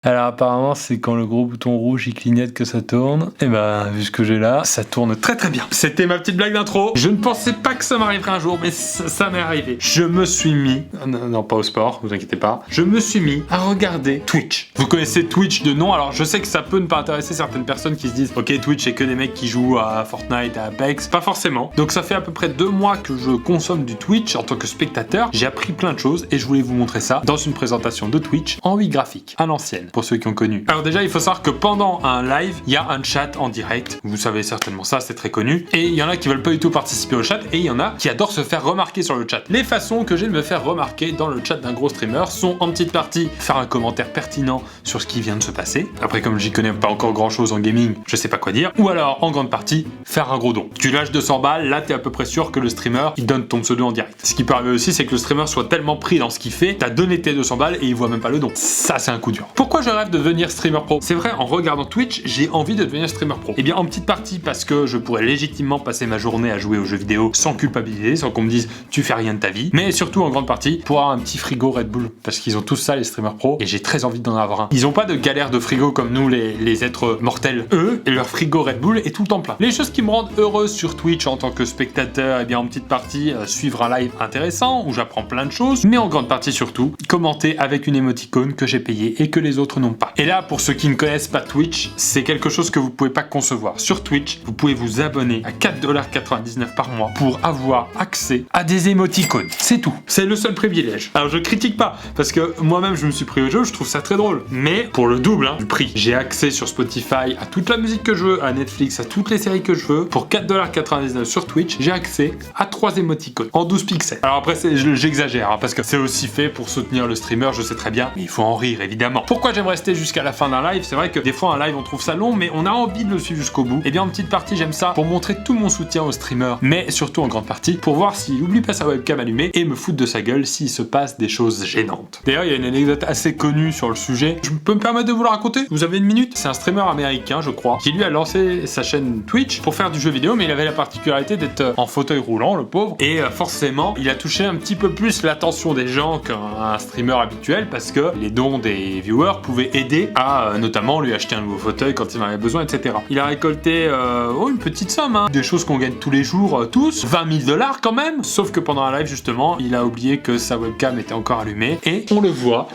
Alors apparemment c'est quand le gros bouton rouge il clignote que ça tourne. Et ben vu ce que j'ai là, ça tourne très très bien. C'était ma petite blague d'intro. Je ne pensais pas que ça m'arriverait un jour, mais ça m'est arrivé. Je me suis mis, non pas au sport, vous inquiétez pas, je me suis mis à regarder Twitch. Vous connaissez Twitch de nom, alors je sais que ça peut ne pas intéresser certaines personnes qui se disent ok Twitch c'est que des mecs qui jouent à Fortnite, à Apex, pas forcément. Donc ça fait à peu près 2 mois que je consomme du Twitch en tant que spectateur. J'ai appris plein de choses et je voulais vous montrer ça dans une présentation de Twitch en 8 graphiques, à l'ancienne. Pour ceux qui ont connu. Alors déjà, il faut savoir que pendant un live, il y a un chat en direct. Vous savez certainement ça, c'est très connu. Et il y en a qui veulent pas du tout participer au chat et il y en a qui adorent se faire remarquer sur le chat. Les façons que j'ai de me faire remarquer dans le chat d'un gros streamer sont en petite partie faire un commentaire pertinent sur ce qui vient de se passer. Après, comme j'y connais pas encore grand chose en gaming, je sais pas quoi dire. Ou alors, en grande partie, faire un gros don. Tu lâches 200 balles, là t'es à peu près sûr que le streamer, il donne ton pseudo en direct. Ce qui peut arriver aussi, c'est que le streamer soit tellement pris dans ce qu'il fait, t'as donné tes 200 balles et il voit même pas le don. Ça, c'est un coup dur. Pourquoi je rêve de devenir streamer pro? C'est vrai, en regardant Twitch, j'ai envie de devenir streamer pro. Et bien en petite partie parce que je pourrais légitimement passer ma journée à jouer aux jeux vidéo sans culpabiliser, sans qu'on me dise tu fais rien de ta vie, mais surtout en grande partie pour avoir un petit frigo Red Bull, parce qu'ils ont tous ça les streamers pro, et j'ai très envie d'en avoir un. Ils ont pas de galère de frigo comme nous les êtres mortels. Eux, et leur frigo Red Bull est tout le temps plein. Les choses qui me rendent heureux sur Twitch en tant que spectateur, et bien en petite partie suivre un live intéressant où j'apprends plein de choses, mais en grande partie surtout commenter avec une émoticône que j'ai payée et que les autres n'ont pas. Et là, pour ceux qui ne connaissent pas Twitch, c'est quelque chose que vous pouvez pas concevoir. Sur Twitch, vous pouvez vous abonner à 4,99$ par mois pour avoir accès à des émoticônes. C'est tout. C'est le seul privilège. Alors je critique pas, parce que moi-même je me suis pris au jeu, je trouve ça très drôle. Mais pour le double du prix, j'ai accès sur Spotify à toute la musique que je veux, à Netflix, à toutes les séries que je veux. Pour 4,99$ sur Twitch, j'ai accès à 3 émoticônes en 12 pixels. Alors après, j'exagère, parce que c'est aussi fait pour soutenir le streamer, je sais très bien, mais il faut en rire évidemment. Pourquoi j'aime rester jusqu'à la fin d'un live? C'est vrai que des fois un live on trouve ça long, mais on a envie de le suivre jusqu'au bout. Et bien en petite partie j'aime ça pour montrer tout mon soutien au streamer, mais surtout en grande partie pour voir s'il oublie pas sa webcam allumée et me foutre de sa gueule s'il se passe des choses gênantes. D'ailleurs il y a une anecdote assez connue sur le sujet, je peux me permettre de vous la raconter? Vous avez une minute? C'est un streamer américain je crois, qui lui a lancé sa chaîne Twitch pour faire du jeu vidéo, mais il avait la particularité d'être en fauteuil roulant, le pauvre, et forcément il a touché un petit peu plus l'attention des gens qu'un streamer habituel, parce que les dons des viewers pouvaient aider à notamment lui acheter un nouveau fauteuil quand il en avait besoin, etc. Il a récolté une petite somme, des choses qu'on gagne tous les jours tous, 20 000$ quand même, sauf que pendant un live justement, il a oublié que sa webcam était encore allumée, et on le voit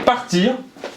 partir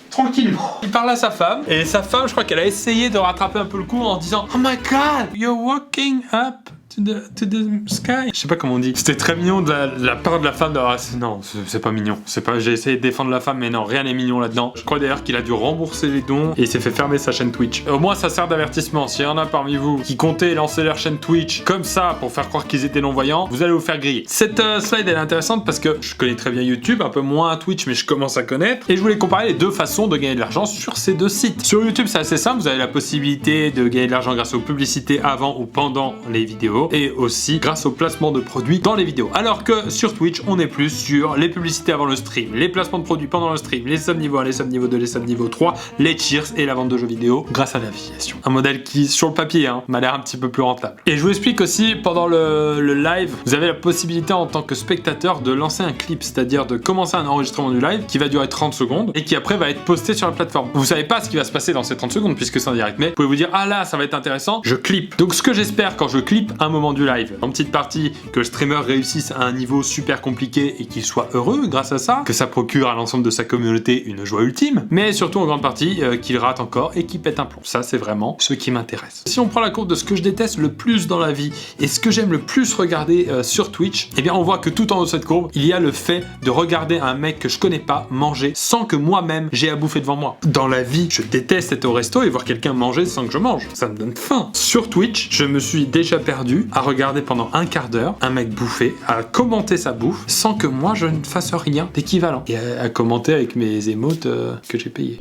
tranquillement. Il parle à sa femme, et sa femme, je crois qu'elle a essayé de rattraper un peu le coup en disant « Oh my god, you're walking up to the sky ». Je sais pas comment on dit. C'était très mignon de la part de la femme d'avoir... Non, c'est pas mignon. C'est pas... J'ai essayé de défendre la femme, mais non, rien n'est mignon là-dedans. Je crois d'ailleurs qu'il a dû rembourser les dons et il s'est fait fermer sa chaîne Twitch. Au moins, ça sert d'avertissement. S'il y en a parmi vous qui comptaient lancer leur chaîne Twitch comme ça pour faire croire qu'ils étaient non-voyants, vous allez vous faire griller. Cette slide, elle est intéressante parce que je connais très bien YouTube, un peu moins Twitch, mais je commence à connaître. Et je voulais comparer les deux façons de gagner de l'argent sur ces deux sites. Sur YouTube, c'est assez simple. Vous avez la possibilité de gagner de l'argent grâce aux publicités avant ou pendant les vidéos, et aussi grâce au placement de produits dans les vidéos. Alors que sur Twitch, on est plus sur les publicités avant le stream, les placements de produits pendant le stream, les subs niveau 1, les subs niveau 2, les subs niveau 3, les cheers et la vente de jeux vidéo grâce à l'affiliation. Un modèle qui, sur le papier, m'a l'air un petit peu plus rentable. Et je vous explique aussi, pendant le live, vous avez la possibilité en tant que spectateur de lancer un clip, c'est-à-dire de commencer un enregistrement du live qui va durer 30 secondes et qui après va être posté sur la plateforme. Vous savez pas ce qui va se passer dans ces 30 secondes puisque c'est en direct, mais vous pouvez vous dire ah là ça va être intéressant, je clip. Donc ce que j'espère quand je clip un moment du live, en petite partie que le streamer réussisse à un niveau super compliqué et qu'il soit heureux grâce à ça, que ça procure à l'ensemble de sa communauté une joie ultime, mais surtout en grande partie qu'il rate encore et qu'il pète un plomb. Ça c'est vraiment ce qui m'intéresse. Si on prend la courbe de ce que je déteste le plus dans la vie et ce que j'aime le plus regarder sur Twitch, eh bien on voit que tout en haut de cette courbe, il y a le fait de regarder un mec que je connais pas manger sans que moi-même j'ai à bouffer devant moi. Dans la vie, je déteste être au resto et voir quelqu'un manger sans que je mange. Ça me donne faim. Sur Twitch, je me suis déjà perdu à regarder pendant un quart d'heure un mec bouffer, à commenter sa bouffe sans que moi je ne fasse rien d'équivalent. Et à commenter avec mes émotes que j'ai payées.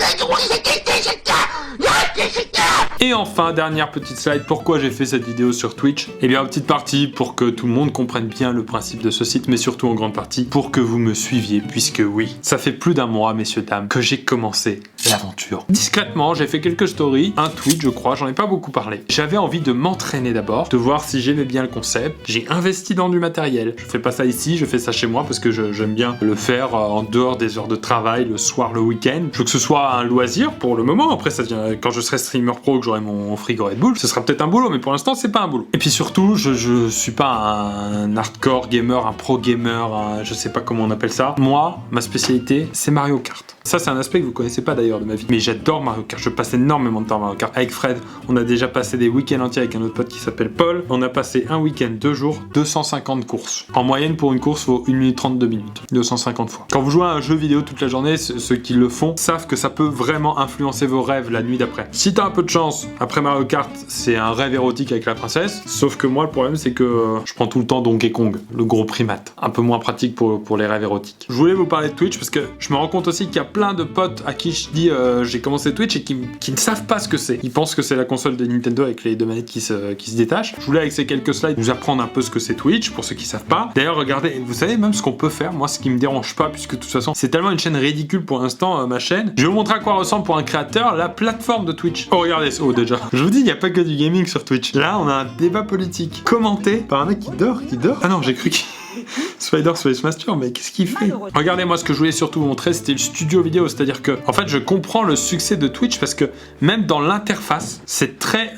Et enfin, dernière petite slide, pourquoi j'ai fait cette vidéo sur Twitch? Eh bien, en petite partie pour que tout le monde comprenne bien le principe de ce site, mais surtout en grande partie pour que vous me suiviez, puisque oui, ça fait plus d'un mois, messieurs, dames, que j'ai commencé l'aventure. Discrètement, j'ai fait quelques stories, un tweet je crois, j'en ai pas beaucoup parlé. J'avais envie de m'entraîner d'abord, de voir si j'aimais bien le concept. J'ai investi dans du matériel. Je fais pas ça ici, je fais ça chez moi parce que j'aime bien le faire en dehors des heures de travail, le soir, le week-end. Je veux que ce soit un loisir pour le moment. Après, ça devient, quand je serai streamer pro, que j'aurai mon frigo Red Bull, ce sera peut-être un boulot, mais pour l'instant, c'est pas un boulot. Et puis surtout, je suis pas un hardcore gamer, un pro gamer, je sais pas comment on appelle ça. Moi, ma spécialité, c'est Mario Kart. Ça, c'est un aspect que vous connaissez pas d'ailleurs de ma vie. Mais j'adore Mario Kart. Je passe énormément de temps à Mario Kart. Avec Fred, on a déjà passé des week-ends entiers avec un autre pote qui s'appelle Paul. On a passé un week-end, 2 jours, 250 courses. En moyenne, pour une course, faut 1 minute 32 minutes. 250 fois. Quand vous jouez à un jeu vidéo toute la journée, ceux qui le font savent que ça peut vraiment influencer vos rêves la nuit d'après. Si t'as un peu de chance, après Mario Kart, c'est un rêve érotique avec la princesse. Sauf que moi, le problème, c'est que je prends tout le temps Donkey Kong, le gros primate. Un peu moins pratique pour les rêves érotiques. Je voulais vous parler de Twitch parce que je me rends compte aussi qu'il y a plein de potes à qui je dis j'ai commencé Twitch et qui ne savent pas ce que c'est. Ils pensent que c'est la console de Nintendo avec les deux manettes qui se détachent. Je voulais avec ces quelques slides vous apprendre un peu ce que c'est Twitch pour ceux qui savent pas. D'ailleurs regardez, vous savez même ce qu'on peut faire. Moi ce qui me dérange pas puisque de toute façon c'est tellement une chaîne ridicule pour l'instant ma chaîne. Je vais vous montrer à quoi ressemble pour un créateur la plateforme de Twitch. Oh regardez, oh déjà. Je vous dis il n'y a pas que du gaming sur Twitch. Là on a un débat politique commenté par un mec qui dort. Ah non j'ai cru qu'il... Spider Space Master, mais qu'est-ce qu'il fait? Regardez, moi ce que je voulais surtout vous montrer c'était le studio vidéo, c'est-à-dire que en fait je comprends le succès de Twitch parce que même dans l'interface c'est très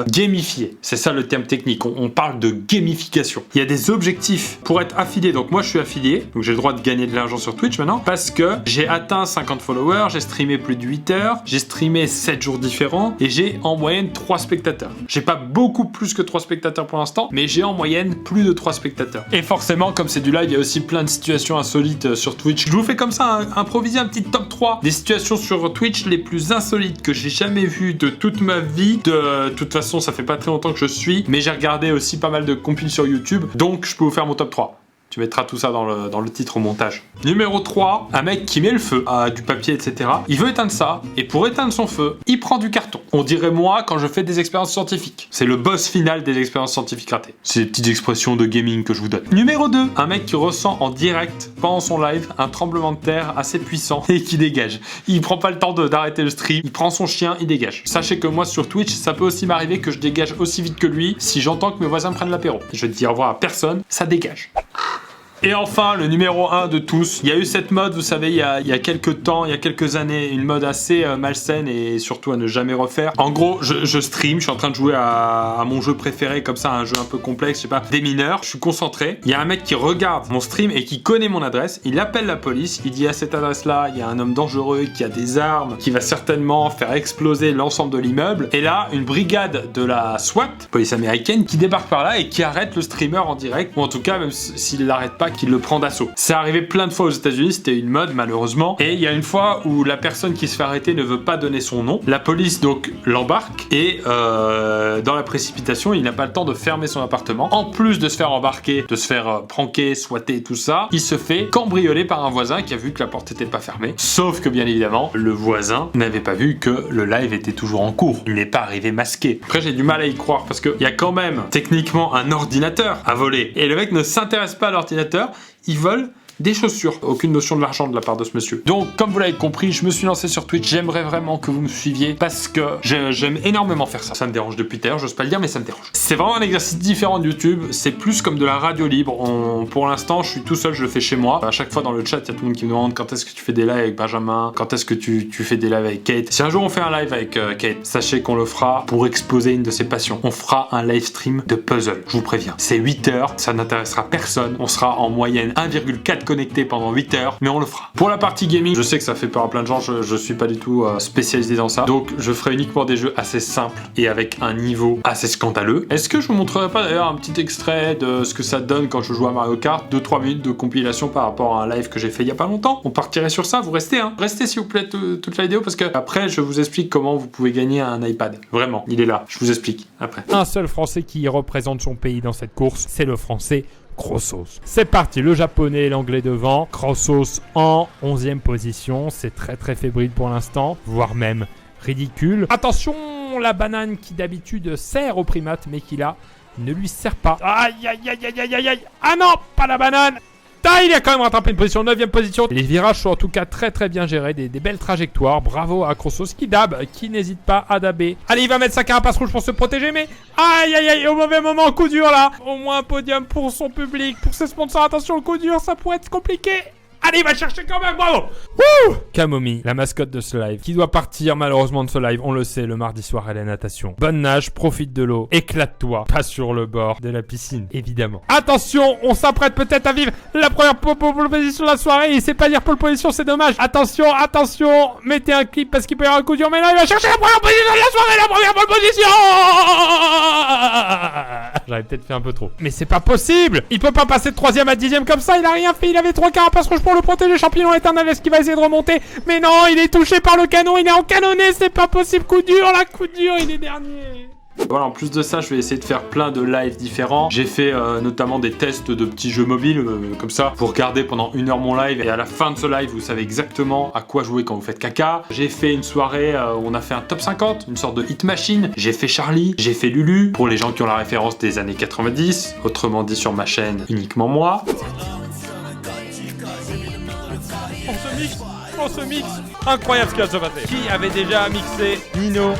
gamifié, c'est ça le terme technique, on parle de gamification. Il y a des objectifs pour être affilié, donc moi je suis affilié, donc j'ai le droit de gagner de l'argent sur Twitch maintenant parce que j'ai atteint 50 followers, j'ai streamé plus de 8 heures, j'ai streamé 7 jours différents et j'ai en moyenne 3 spectateurs. J'ai pas beaucoup plus que 3 spectateurs pour l'instant, mais j'ai en moyenne plus de 3 spectateurs. Et forcément, comme c'est du live, il y a aussi plein de situations insolites sur Twitch. Je vous fais comme ça, improviser un petit top 3 des situations sur Twitch les plus insolites que j'ai jamais vues de toute ma vie. De toute façon, ça fait pas très longtemps que je suis, mais j'ai regardé aussi pas mal de compiles sur YouTube, donc je peux vous faire mon top 3. Tu mettras tout ça dans le titre au montage. Numéro 3, un mec qui met le feu à du papier, etc. Il veut éteindre ça, et pour éteindre son feu, il prend du carton. On dirait moi quand je fais des expériences scientifiques. C'est le boss final des expériences scientifiques ratées. C'est des petites expressions de gaming que je vous donne. Numéro 2, un mec qui ressent en direct, pendant son live, un tremblement de terre assez puissant et qui dégage. Il prend pas le temps d'arrêter le stream, il prend son chien, il dégage. Sachez que moi sur Twitch, ça peut aussi m'arriver que je dégage aussi vite que lui si j'entends que mes voisins prennent l'apéro. Je vais dire au revoir à personne, ça dégage. Et enfin, le numéro 1 de tous, il y a eu cette mode, vous savez, il y a quelques temps, il y a quelques années, une mode assez malsaine et surtout à ne jamais refaire. En gros, je stream, je suis en train de jouer à mon jeu préféré, comme ça, un jeu un peu complexe, je sais pas, des mineurs, je suis concentré. Il y a un mec qui regarde mon stream et qui connaît mon adresse, il appelle la police, il dit à cette adresse-là, il y a un homme dangereux qui a des armes, qui va certainement faire exploser l'ensemble de l'immeuble. Et là, une brigade de la SWAT, police américaine, qui débarque par là et qui arrête le streamer en direct, ou en tout cas, même s'il l'arrête pas, qu'il le prend d'assaut. C'est arrivé plein de fois aux États-Unis, c'était une mode malheureusement. Et il y a une fois où la personne qui se fait arrêter ne veut pas donner son nom. La police donc l'embarque et dans la précipitation, il n'a pas le temps de fermer son appartement. En plus de se faire embarquer, de se faire pranker, swatter, tout ça, il se fait cambrioler par un voisin qui a vu que la porte n'était pas fermée. Sauf que bien évidemment, le voisin n'avait pas vu que le live était toujours en cours. Il n'est pas arrivé masqué. Après, j'ai du mal à y croire parce qu'il y a quand même techniquement un ordinateur à voler. Et le mec ne s'intéresse pas à l'ordinateur. Ils volent des chaussures. Aucune notion de l'argent de la part de ce monsieur. Donc, comme vous l'avez compris, je me suis lancé sur Twitch. J'aimerais vraiment que vous me suiviez parce que j'aime énormément faire ça. Ça me dérange depuis tout à l'heure, j'ose pas le dire, mais ça me dérange. C'est vraiment un exercice différent de YouTube. C'est plus comme de la radio libre. Pour l'instant, je suis tout seul, je le fais chez moi. À chaque fois dans le chat, il y a tout le monde qui me demande quand est-ce que tu fais des lives avec Benjamin, quand est-ce que tu fais des lives avec Kate. Si un jour on fait un live avec Kate, sachez qu'on le fera pour exposer une de ses passions. On fera un live stream de puzzle. Je vous préviens. C'est 8 heures, ça n'intéressera personne. On sera en moyenne 1,4 connecté pendant 8 heures, mais on le fera. Pour la partie gaming, je sais que ça fait peur à plein de gens, je suis pas du tout spécialisé dans ça, donc je ferai uniquement des jeux assez simples et avec un niveau assez scandaleux. Est-ce que je vous montrerai pas d'ailleurs un petit extrait de ce que ça donne quand je joue à Mario Kart, 2-3 minutes de compilation par rapport à un live que j'ai fait il y a pas longtemps? On partirait sur ça, vous restez hein. Restez s'il vous plaît toute la vidéo parce que après je vous explique comment vous pouvez gagner un iPad. Vraiment, il est là, je vous explique après. Un seul Français qui représente son pays dans cette course, c'est le Français Crossos. C'est parti, le japonais et l'anglais devant. Crossos en 11e position. C'est très très fébrile pour l'instant, voire même ridicule. Attention, la banane qui d'habitude sert au primate, mais qui là ne lui sert pas. Aïe aïe aïe aïe aïe aïe aïe. Ah non, pas la banane. Il a quand même rattrapé une position, 9ème position. Les virages sont en tout cas très très bien gérés, des belles trajectoires. Bravo à Crossos qui n'hésite pas à dabber. Allez, il va mettre sa carapace rouge pour se protéger, mais aïe aïe aïe, au mauvais moment, coup dur là. Au moins un podium pour son public, pour ses sponsors. Attention, le coup dur, ça pourrait être compliqué. Allez, il va chercher quand même, bravo. Wouh. Kamomi, la mascotte de ce live, qui doit partir malheureusement de ce live, on le sait, le mardi soir à la natation. Bonne nage, profite de l'eau, éclate-toi, pas sur le bord de la piscine, évidemment. Attention, on s'apprête peut-être à vivre la première pole position de la soirée, il sait pas dire pole position, c'est dommage. Attention, attention, mettez un clip parce qu'il peut y avoir un coup dur, mais là, il va chercher la première position de la soirée, la première pole position. J'avais peut-être fait un peu trop. Mais c'est pas possible. Il peut pas passer de 3ème à 10ème comme ça, il a rien fait, il avait 3 carapaces rouges pour le protéger, champignon éternel, est-ce qu'il va essayer de remonter? Mais non, il est touché par le canon, il est encanonné, c'est pas possible, coup dur, coup dur, il est dernier. Voilà, en plus de ça, je vais essayer de faire plein de lives différents. J'ai fait notamment des tests de petits jeux mobiles, comme ça. Vous regardez pendant 1 heure mon live et à la fin de ce live, vous savez exactement à quoi jouer quand vous faites caca. J'ai fait une soirée où on a fait un top 50, une sorte de hit machine. J'ai fait Charlie, j'ai fait Lulu, pour les gens qui ont la référence des années 90. Autrement dit, sur ma chaîne, uniquement moi. On se mixe. Incroyable ce qui va se passer. Qui avait déjà mixé Nino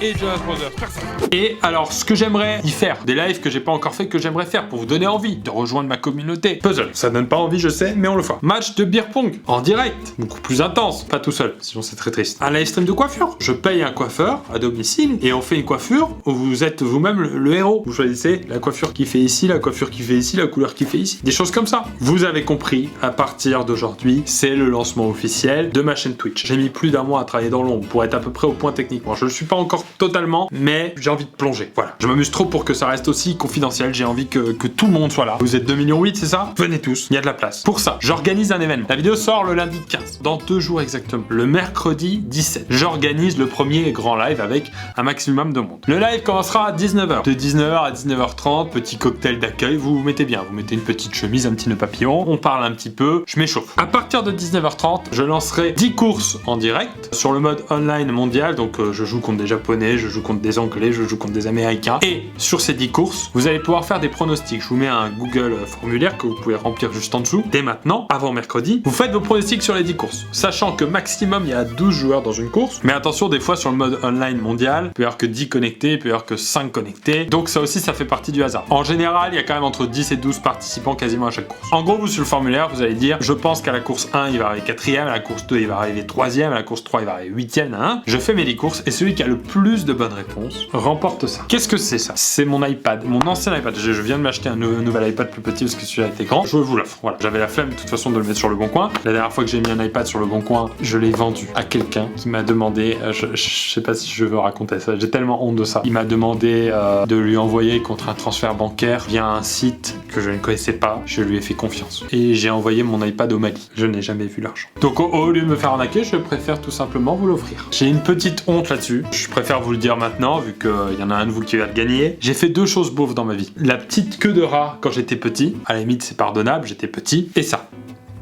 et Jonas Brothers? Personne. Et alors, ce que j'aimerais y faire, des lives que j'ai pas encore fait, que j'aimerais faire pour vous donner envie de rejoindre ma communauté. Puzzle, ça donne pas envie, je sais, mais on le fera. Match de beer pong en direct, beaucoup plus intense, pas tout seul, sinon c'est très triste. Un live stream de coiffure. Je paye un coiffeur à domicile et on fait une coiffure où vous êtes vous-même le héros. Vous choisissez la coiffure qui fait ici, la coiffure qui fait ici, la couleur qui fait ici. Des choses comme ça. Vous avez compris, à partir d'aujourd'hui, c'est le lancement officiel de ma chaîne Twitch. J'ai mis plus d'1 mois à travailler dans l'ombre pour être à peu près au point techniquement. Je le suis pas encore totalement, mais j'ai envie de plonger. Voilà. Je m'amuse trop pour que ça reste aussi confidentiel. J'ai envie que tout le monde soit là. Vous êtes 2,8 millions, c'est ça? Venez tous, il y a de la place. Pour ça, j'organise un événement. La vidéo sort le lundi 15, dans 2 jours exactement. Le mercredi 17, j'organise le premier grand live avec un maximum de monde. Le live commencera à 19h. De 19h à 19h30, petit cocktail d'accueil. Vous vous mettez bien, vous mettez une petite chemise, un petit nœud papillon. On parle un petit peu, je m'échauffe. À partir de 19h30, je lancerai 10 courses en direct sur le mode online mondial. Donc je joue contre des Japonais, je joue contre des Anglais, je joue contre des Américains. Et sur ces 10 courses, vous allez pouvoir faire des pronostics. Je vous mets un Google formulaire que vous pouvez remplir juste en dessous. Dès maintenant, avant mercredi, vous faites vos pronostics sur les 10 courses. Sachant que maximum, il y a 12 joueurs dans une course. Mais attention, des fois, sur le mode online mondial, il peut y avoir que 10 connectés, il peut y avoir que 5 connectés. Donc ça aussi, ça fait partie du hasard. En général, il y a quand même entre 10 et 12 participants quasiment à chaque course. En gros, vous, sur le formulaire, vous allez dire, je pense qu'à la course 1, il va arriver 4ème, à la course 2, il va arriver 3ème, à la course 3, il va arriver 8ème, hein. Je fais mes 10 courses et celui qui a le plus de bonnes réponses remporte ça. Qu'est-ce que c'est ça? C'est mon iPad, mon ancien iPad. Je viens de m'acheter un nouvel iPad plus petit parce que celui-là était grand. Je vous l'offre. Voilà. J'avais la flemme de toute façon de le mettre sur le bon coin. La dernière fois que j'ai mis un iPad sur le bon coin, je l'ai vendu à quelqu'un qui m'a demandé, je sais pas si je veux raconter ça, j'ai tellement honte de ça. Il m'a demandé de lui envoyer contre un transfert bancaire via un site que je ne connaissais pas. Je lui ai fait confiance. Et j'ai envoyé mon iPad au Mali. Je n'ai jamais vu l'argent. Donc au lieu de me faire arnaquer, je préfère tout simplement vous l'offrir. J'ai une petite honte là-dessus. Je préfère vous le dire maintenant, vu qu'il y en a un de vous qui va le gagner. J'ai fait 2 choses beaufs dans ma vie. La petite queue de rat quand j'étais petit. À la limite, c'est pardonnable, j'étais petit. Et ça.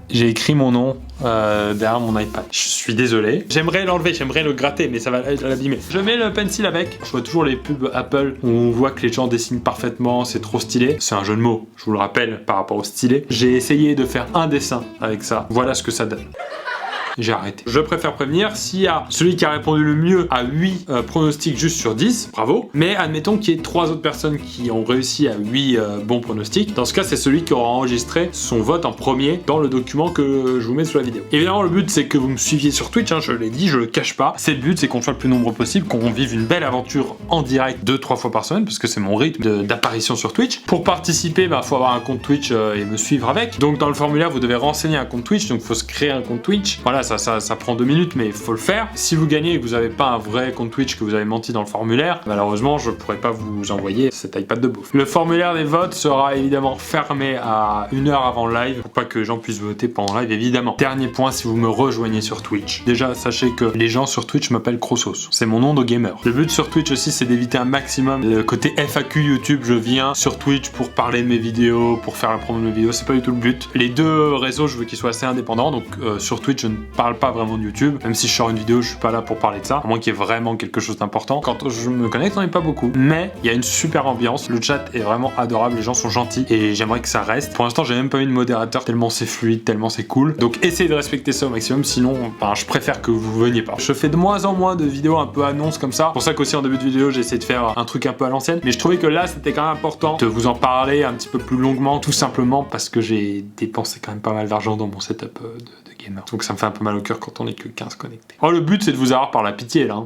J'ai écrit mon nom derrière mon iPad. Je suis désolé. J'aimerais l'enlever, j'aimerais le gratter, mais ça va l'abîmer. Je mets le pencil avec. Je vois toujours les pubs Apple où on voit que les gens dessinent parfaitement, c'est trop stylé. C'est un jeu de mots, je vous le rappelle, par rapport au stylé. J'ai essayé de faire un dessin avec ça. Voilà ce que ça donne. J'ai arrêté. Je préfère prévenir, s'il y a celui qui a répondu le mieux à 8 pronostics juste sur 10, bravo. Mais admettons qu'il y ait 3 autres personnes qui ont réussi à 8 bons pronostics. Dans ce cas, c'est celui qui aura enregistré son vote en premier dans le document que je vous mets sous la vidéo. Évidemment, le but, c'est que vous me suiviez sur Twitch, hein, je l'ai dit, je le cache pas. C'est le but, c'est qu'on soit le plus nombreux possible, qu'on vive une belle aventure en direct 2-3 fois par semaine, parce que c'est mon rythme d'apparition sur Twitch. Pour participer, faut avoir un compte Twitch et me suivre avec. Donc dans le formulaire, vous devez renseigner un compte Twitch, donc il faut se créer un compte Twitch. Voilà, ça prend 2 minutes, mais il faut le faire. Si vous gagnez et que vous n'avez pas un vrai compte Twitch, que vous avez menti dans le formulaire, malheureusement, je pourrais pas vous envoyer cet iPad de bouffe. Le formulaire des votes sera évidemment fermé à 1 heure avant le live, pour pas que les gens puissent voter pendant le live, évidemment. Dernier point, si vous me rejoignez sur Twitch. Déjà, sachez que les gens sur Twitch m'appellent Crossos. C'est mon nom de gamer. Le but sur Twitch aussi, c'est d'éviter un maximum le côté FAQ YouTube. Je viens sur Twitch pour parler de mes vidéos, pour faire la promo de mes vidéos. C'est pas du tout le but. Les 2 réseaux, je veux qu'ils soient assez indépendants. Donc sur Twitch, je ne parle pas vraiment de YouTube. Même si je sors une vidéo, je suis pas là pour parler de ça, à moins qu'il y ait vraiment quelque chose d'important. Quand je me connecte, on n'est pas beaucoup. Mais il y a une super ambiance. Le chat est vraiment adorable, les gens sont gentils et j'aimerais que ça reste. Pour l'instant, j'ai même pas eu de modérateur tellement c'est fluide, tellement c'est cool. Donc essayez de respecter ça au maximum, sinon je préfère que vous veniez pas. Je fais de moins en moins de vidéos un peu annonces comme ça. C'est pour ça qu'aussi en début de vidéo, j'ai essayé de faire un truc un peu à l'ancienne. Mais je trouvais que là, c'était quand même important de vous en parler un petit peu plus longuement, tout simplement parce que j'ai dépensé quand même pas mal d'argent dans mon setup de gamer. Donc ça me fait un peu mal au cœur quand on est que 15 connectés. Oh, le but c'est de vous avoir par la pitié là.